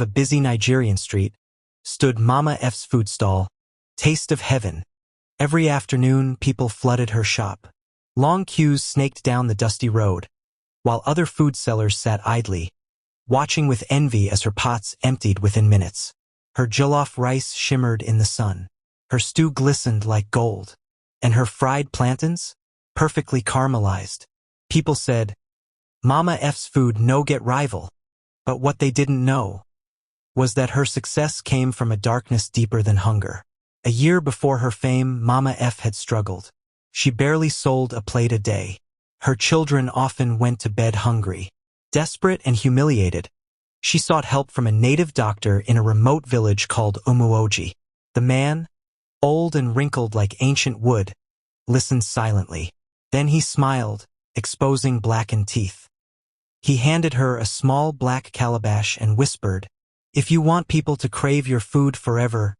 A busy Nigerian street stood Mama F's food stall, Taste of Heaven. Every afternoon, people flooded her shop. Long queues snaked down the dusty road, while other food sellers sat idly, watching with envy as her pots emptied within minutes. Her jollof rice shimmered in the sun. Her stew glistened like gold, and her fried plantains, perfectly caramelized. People said, Mama F's food no get rival. But what they didn't know was that her success came from a darkness deeper than hunger. A year before her fame, Mama F had struggled. She barely sold a plate a day. Her children often went to bed hungry. Desperate and humiliated, she sought help from a native doctor in a remote village called Umuoji. The man, old and wrinkled like ancient wood, listened silently. Then he smiled, exposing blackened teeth. He handed her a small black calabash and whispered, "If you want people to crave your food forever,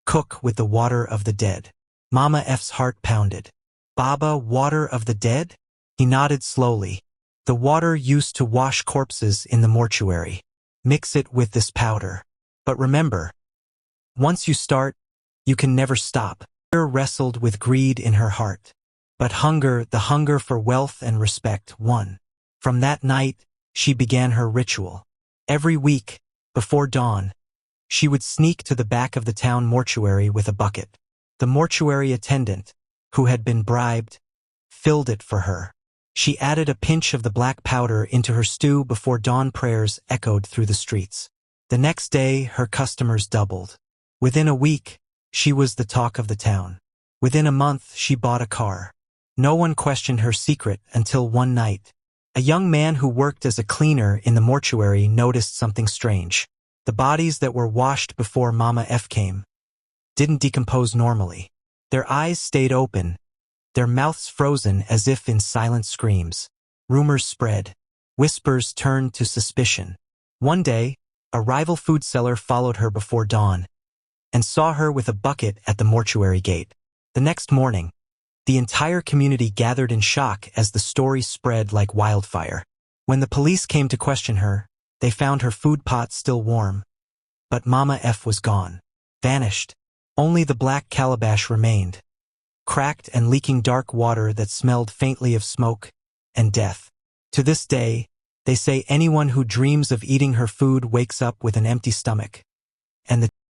cook with the water of the dead." Mama F's heart pounded. Baba, water of the dead? He nodded slowly. The water used to wash corpses in the mortuary. Mix it with this powder. But remember, once you start, you can never stop. Fear wrestled with greed in her heart. But hunger, the hunger for wealth and respect, won. From that night, she began her ritual. Every week, before dawn, she would sneak to the back of the town mortuary with a bucket. The mortuary attendant, who had been bribed, filled it for her. She added a pinch of the black powder into her stew before dawn prayers echoed through the streets. The next day, her customers doubled. Within a week, she was the talk of the town. Within a month, she bought a car. No one questioned her secret until one night. A young man who worked as a cleaner in the mortuary noticed something strange. The bodies that were washed before Mama F came didn't decompose normally. Their eyes stayed open, their mouths frozen as if in silent screams. Rumors spread. Whispers turned to suspicion. One day, a rival food seller followed her before dawn and saw her with a bucket at the mortuary gate. The next morning, the entire community gathered in shock as the story spread like wildfire. When the police came to question her, they found her food pot still warm. But Mama F was gone. Vanished. Only the black calabash remained, cracked and leaking dark water that smelled faintly of smoke and death. To this day, they say anyone who dreams of eating her food wakes up with an empty stomach, and the